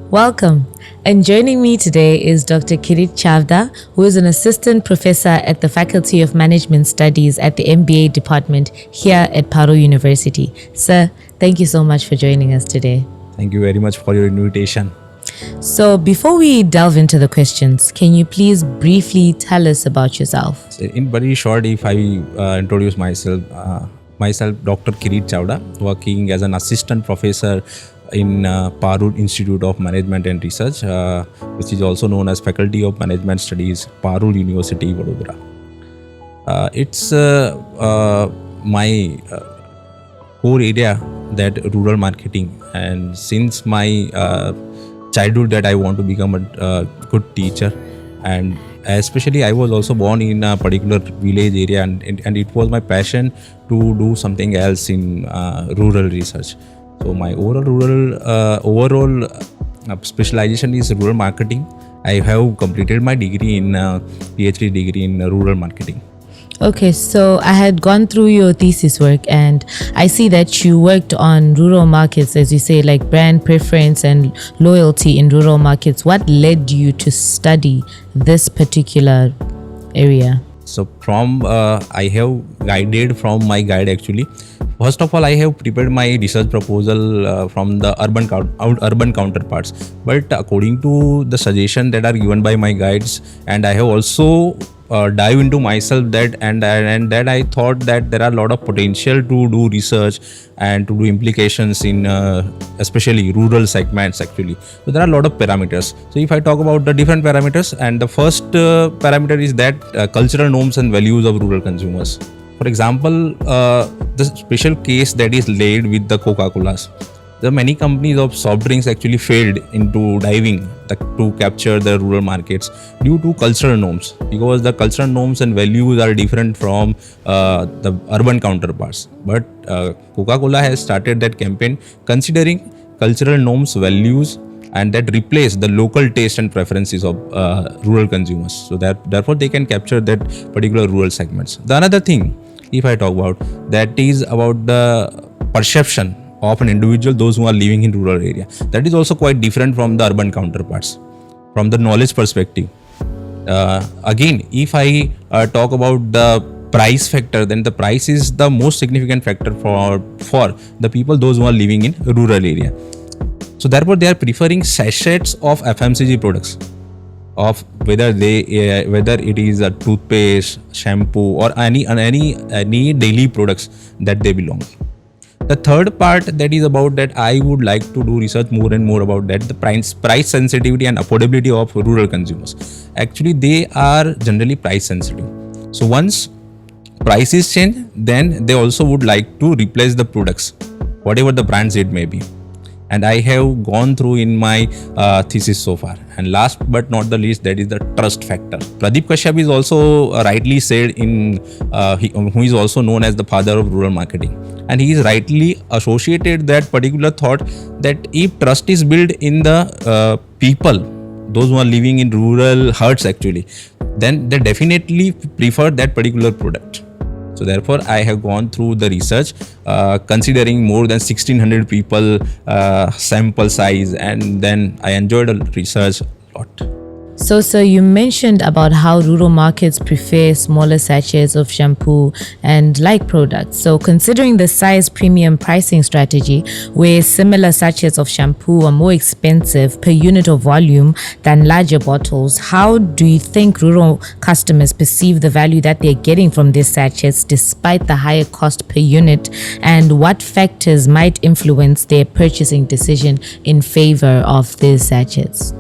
Welcome. And joining me today is Dr. Kirit Chavda, who is an assistant professor at the Faculty of Management Studies at the MBA department here at Parul University. Sir, thank you so much for joining us today. Thank you very much for your invitation. So, before we delve into the questions, can you please briefly tell us about yourself? So in very short, if I introduce myself, Dr. Kirit Chavda, working as an assistant professor in Parul Institute of Management and Research, which is also known as Faculty of Management Studies, Parul University, Vadodara. It's my core area, that rural marketing, and since my childhood that I want to become a good teacher, and especially I was also born in a particular village area, and it was my passion to do something else in rural research. So my overall specialization is rural marketing. I have completed my degree in PhD degree in rural marketing. Okay, so I had gone through your thesis work and I see that you worked on rural markets, as you say, like brand preference and loyalty in rural markets. What led you to study this particular area? So from I have guided from my guide actually. First of all, I have prepared my research proposal from the urban counterparts. But according to the suggestion that are given by my guides, and I have also dive into myself and that I thought that there are a lot of potential to do research and to do implications in especially rural segments actually. So there are a lot of parameters. So if I talk about the different parameters, and the first parameter is that cultural norms and values of rural consumers. For example, the special case that is laid with the Coca-Colas. The many companies of soft drinks actually failed into diving to capture the rural markets due to cultural norms, because the cultural norms and values are different from the urban counterparts. But Coca-Cola has started that campaign considering cultural norms, values, and that replace the local taste and preferences of rural consumers, so that therefore they can capture that particular rural segments. The another thing, if I talk about, that is about the perception of an individual, those who are living in rural area. That is also quite different from the urban counterparts from the knowledge perspective. Again, if I talk about the price factor, then the price is the most significant factor for the people, those who are living in rural area. So therefore they are preferring sachets of FMCG products, of whether it is a toothpaste, shampoo, or any daily products that they belong. The third part, that is about that I would like to do research more and more about that, the price sensitivity and affordability of rural consumers. Actually, they are generally price sensitive. So once prices change, then they also would like to replace the products, whatever the brands it may be. And I have gone through in my thesis so far. And last but not the least, that is the trust factor. Pradeep Kashyap is also rightly said who is also known as the father of rural marketing. And he is rightly associated that particular thought, that if trust is built in the people, those who are living in rural huts actually, then they definitely prefer that particular product. So therefore, I have gone through the research, considering more than 1600 people sample size, and then I enjoyed the research a lot. So, sir, you mentioned about how rural markets prefer smaller sachets of shampoo and like products. So, considering the size premium pricing strategy, where similar sachets of shampoo are more expensive per unit of volume than larger bottles, how do you think rural customers perceive the value that they're getting from these sachets despite the higher cost per unit? And what factors might influence their purchasing decision in favor of these sachets?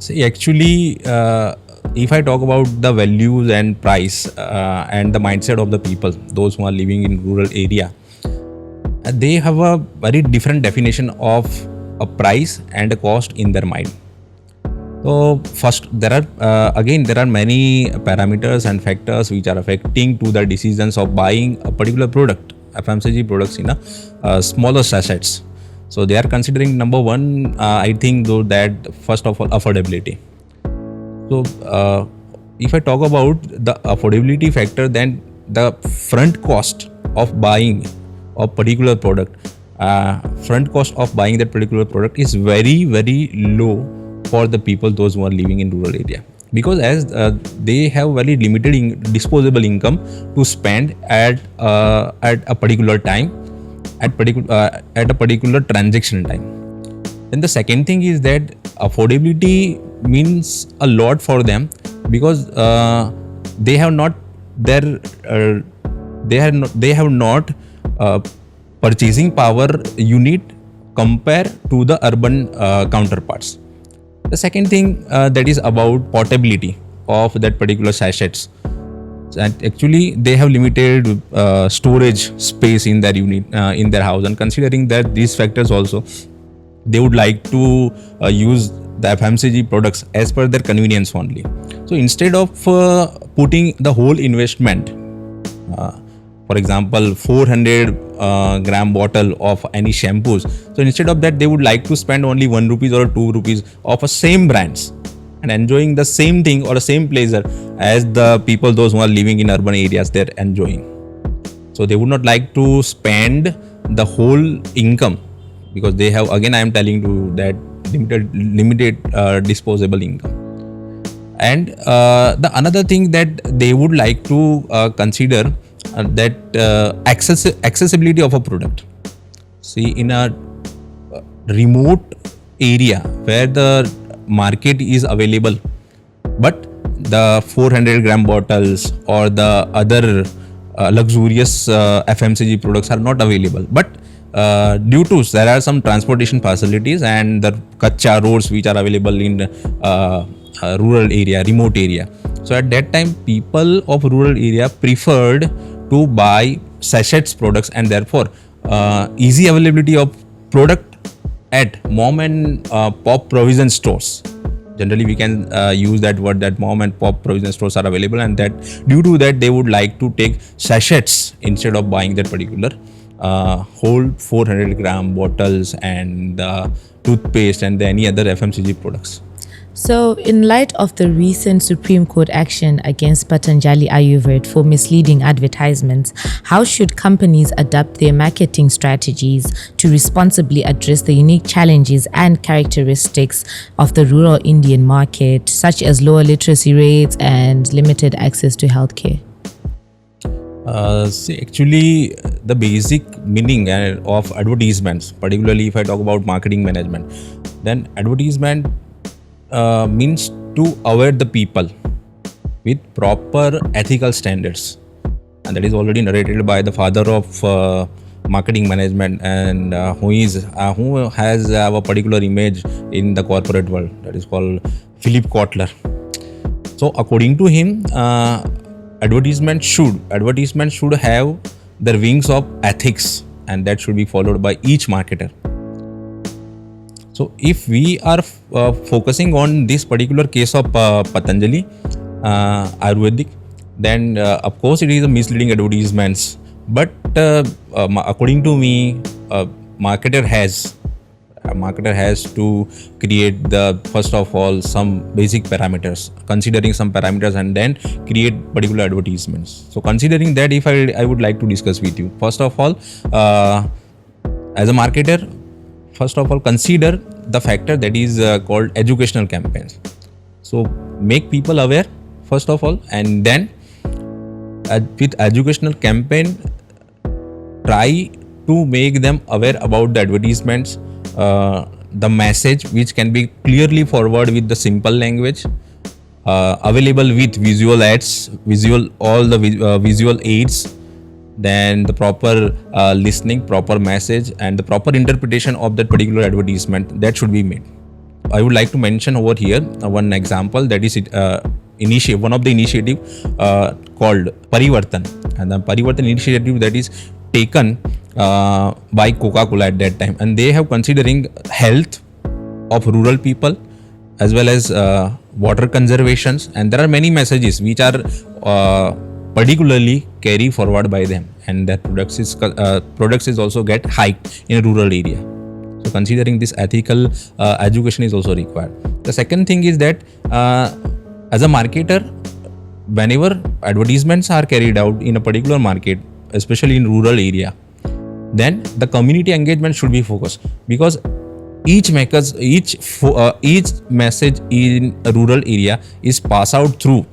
See, actually, if I talk about the values and price and the mindset of the people, those who are living in rural area, they have a very different definition of a price and a cost in their mind. So first, there are many parameters and factors which are affecting to the decisions of buying a particular product, FMCG products in a smaller sachets. So they are considering number one, I think though, that first of all, affordability. So if I talk about the affordability factor, then the front cost of buying a particular product, front cost of buying that particular product is very very low for the people those who are living in rural area, because as they have very limited disposable income to spend at a particular time, at a particular transaction time. Then the second thing is that affordability means a lot for them, because they have not their they have not uh, purchasing power unit compare to the urban counterparts. The second thing that is about portability of that particular sachets, and actually they have limited storage space in their unit, in their house, and considering that these factors also, they would like to use the FMCG products as per their convenience only. So instead of putting the whole investment, uh, for example 400 gram bottle of any shampoos, so instead of that they would like to spend only 1 rupees or 2 rupees of a same brands and enjoying the same thing or the same pleasure as the people those who are living in urban areas they're enjoying. So they would not like to spend the whole income, because they have, again I am telling you, that limited disposable income. And the another thing that they would like to consider, that accessibility of a product. See, in a remote area where the market is available, but the 400 gram bottles or the other luxurious FMCG products are not available, but due to there are some transportation facilities and the kacha roads which are available in rural area, remote area. So at that time people of rural area preferred to buy sachets products, and therefore easy availability of product at mom and pop provision stores. Generally we can use that word, that mom and pop provision stores are available, and that due to that they would like to take sachets instead of buying that particular whole 400 gram bottles and toothpaste and any other FMCG products. So, in light of the recent Supreme Court action against Patanjali Ayurved for misleading advertisements, how should companies adapt their marketing strategies to responsibly address the unique challenges and characteristics of the rural Indian market, such as lower literacy rates and limited access to healthcare? See, actually, the basic meaning of advertisements, particularly if I talk about marketing management, then advertisement means to aware the people with proper ethical standards, and that is already narrated by the father of marketing management, and who has a particular image in the corporate world, that is called Philip Kotler. So according to him, advertisement should have the wings of ethics, and that should be followed by each marketer. So if we are focusing on this particular case of Patanjali Ayurvedic, then of course it is a misleading advertisements. But according to me, marketer has to create the, first of all, some basic parameters, considering some parameters, and then create particular advertisements. So considering that, if I would like to discuss with you, first of all, as a marketer, first of all consider the factor that is called educational campaigns. So make people aware first of all, and then with educational campaign try to make them aware about the advertisements, the message which can be clearly forwarded with the simple language, available with visual ads, all the visual aids, then the proper listening, proper message, and the proper interpretation of that particular advertisement that should be made. I would like to mention over here one example, that is one of the initiative called Parivartan, and the Parivartan initiative that is taken by Coca-Cola at that time, and they have considering health of rural people as well as water conservations, and there are many messages which are particularly carry forward by them, and that products is also get hiked in a rural area. So considering this, ethical education is also required. The second thing is that as a marketer, whenever advertisements are carried out in a particular market, especially in rural area, then the community engagement should be focused, because each message in a rural area is passed out through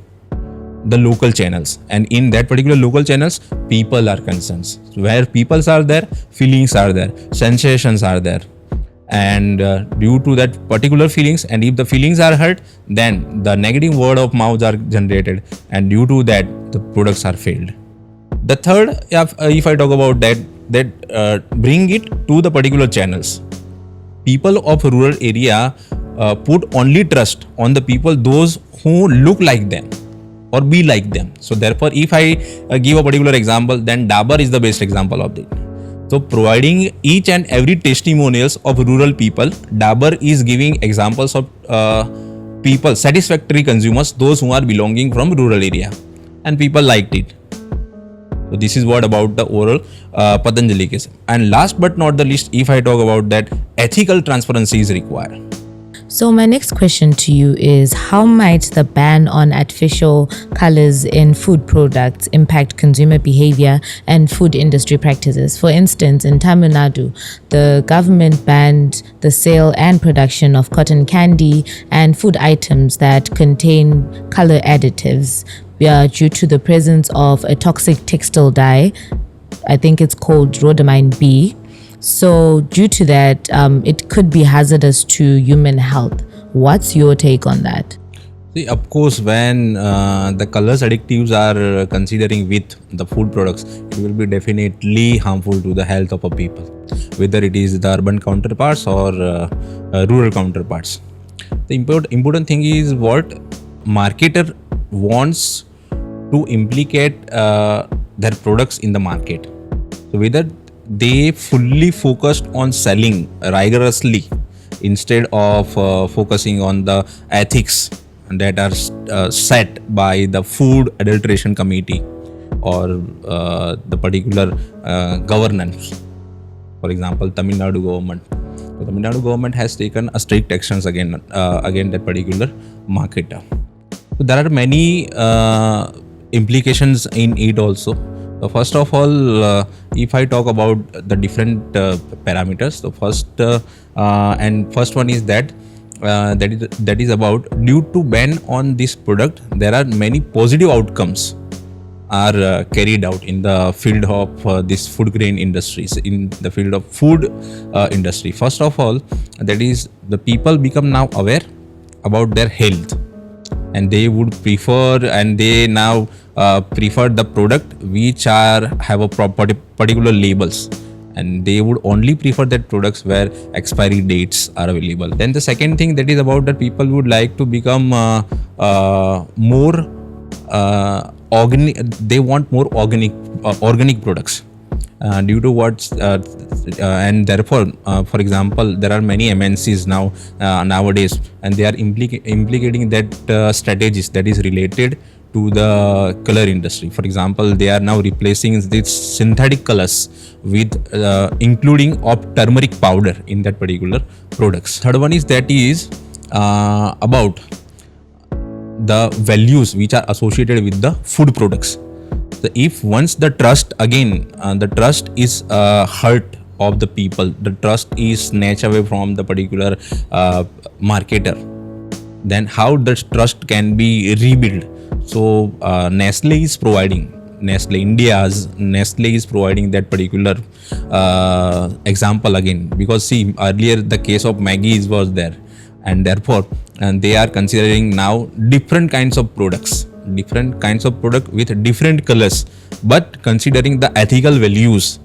the local channels, and in that particular local channels people are concerned. Where peoples are there, feelings are there, sensations are there, and due to that particular feelings, and if the feelings are hurt, then the negative word of mouth are generated, and due to that the products are failed. The third, if I talk about that bring it to the particular channels. People of rural area put only trust on the people those who look like them or be like them. So therefore, if I give a particular example, then Dabur is the best example of it. So providing each and every testimonials of rural people, Dabur is giving examples of people, satisfactory consumers, those who are belonging from rural area, and people liked it. So this is what about the overall Patanjali case. And last but not the least, if I talk about that, ethical transparency is required. So my next question to you is, how might the ban on artificial colors in food products impact consumer behavior and food industry practices? For instance, in Tamil Nadu, the government banned the sale and production of cotton candy and food items that contain color additives due to the presence of a toxic textile dye. I think it's called rhodamine B. So due to that, it could be hazardous to human health. What's your take on that? See, of course, when the colors additives are considering with the food products, it will be definitely harmful to the health of a people, whether it is the urban counterparts or rural counterparts. The important thing is what marketer wants to implicate their products in the market. So whether they fully focused on selling rigorously instead of focusing on the ethics that are set by the food adulteration committee or the particular governance. For example, Tamil Nadu government. So Tamil Nadu government has taken a strict actions again that particular marketer. So there are many implications in it also. First of all, if I talk about the different parameters, the first one is that is about, due to ban on this product, there are many positive outcomes are carried out in the field of this food grain industries, in the field of food industry. First of all, that is the people become now aware about their health, and they would prefer, and they now prefer the product which have a particular labels, and they would only prefer that products where expiry dates are available. Then the second thing that is about that people would like to become more organic. They want more organic products due to what and therefore for example, there are many MNCs now nowadays, and they are implicating that strategies that is related to the color industry. For example, they are now replacing these synthetic colors with including of turmeric powder in that particular products. Third one is about the values which are associated with the food products. So if once the trust again, the trust is hurt of the people, the trust is snatched away from the particular marketer, then how the trust can be rebuilt? So Nestle is providing that particular example again, because see, earlier the case of Maggi was there, and therefore they are considering now different kinds of product with different colors, but considering the ethical values,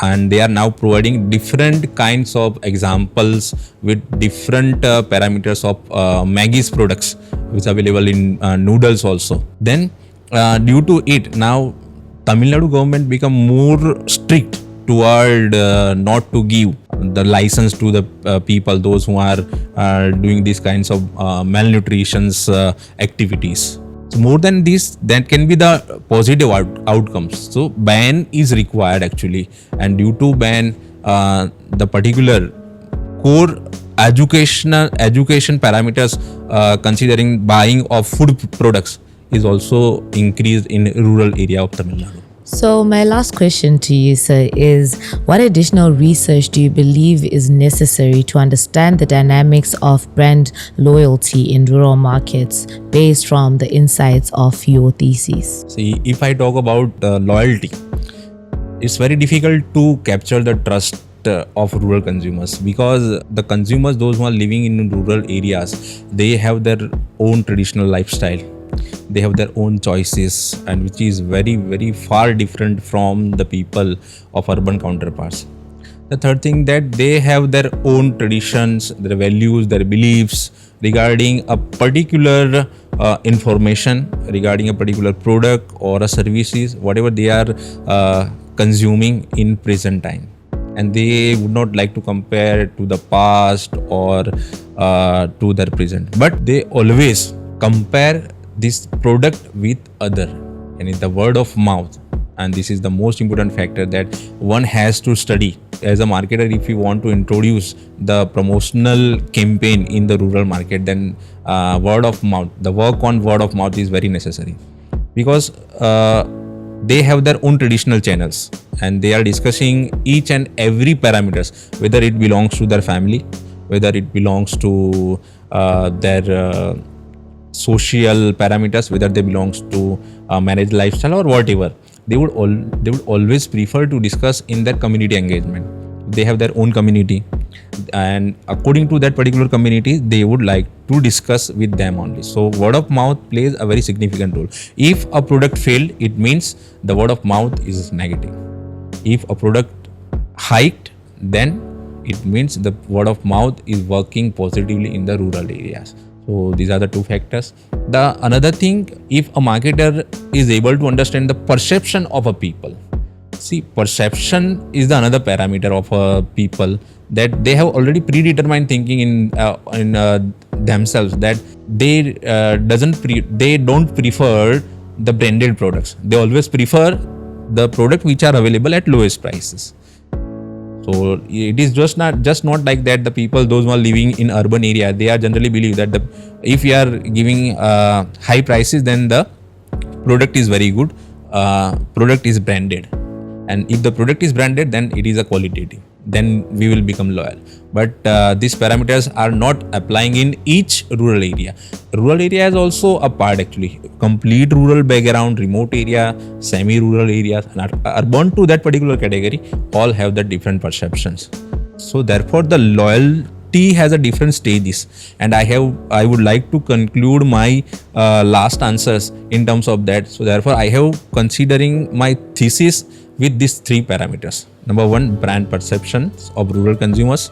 and they are now providing different kinds of examples with different parameters of Maggi's products which are available in noodles also. Then due to it, now Tamil Nadu government become more strict toward not to give the license to the people, those who are doing these kinds of malnutrition activities. So more than this, that can be the positive outcomes. So ban is required actually, and due to ban, the particular core education parameters considering buying of food products is also increased in rural area of Tamil Nadu. So, my last question to you, sir, is what additional research do you believe is necessary to understand the dynamics of brand loyalty in rural markets based from the insights of your thesis? See, if I talk about loyalty, it's very difficult to capture the trust of rural consumers, because the consumers, those who are living in rural areas, they have their own traditional lifestyle, they have their own choices, and which is very very far different from the people of urban counterparts. The third thing, that they have their own traditions, their values, their beliefs regarding a particular information, regarding a particular product or a services, whatever they are consuming in present time, and they would not like to compare to the past or to their present, but they always compare this product with other, and in the word of mouth. And this is the most important factor that one has to study as a marketer. If you want to introduce the promotional campaign in the rural market, then word of mouth, the work on word of mouth is very necessary, because they have their own traditional channels, and they are discussing each and every parameters, whether it belongs to their family, whether it belongs to their social parameters, whether they belongs to marriage lifestyle or whatever. They would always prefer to discuss in their community engagement. They have their own community, and according to that particular community, they would like to discuss with them only. So word of mouth plays a very significant role. If a product failed, it means the word of mouth is negative. If a product hiked, then it means the word of mouth is working positively in the rural areas. So these are the two factors. The another thing, if a marketer is able to understand the perception of a people. See, perception is the another parameter of a people, that they have already predetermined thinking in themselves, that they they don't prefer the branded products. They always prefer the product which are available at lowest prices. So it is just not like that. The people, those who are living in urban area, they are generally believe that if you are giving high prices, then the product is very good. Product is branded, and if the product is branded, then it is a qualitative. Then we will become loyal. But these parameters are not applying in each rural area. Rural area is also a part actually. Complete rural background, remote area, semi-rural areas, and urban to that particular category, all have the different perceptions. So therefore, the loyalty has a different stages, and I would like to conclude my last answers in terms of that. So therefore, I have considering my thesis with these three parameters. Number one, brand perceptions of rural consumers,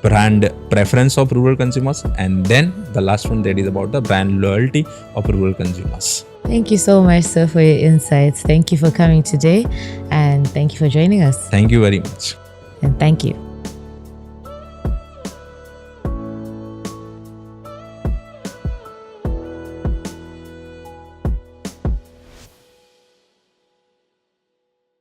brand preference of rural consumers, and then the last one, that is about the brand loyalty of rural consumers. Thank you so much, sir, for your insights. Thank you for coming today, and thank you for joining us. Thank you very much. And thank you.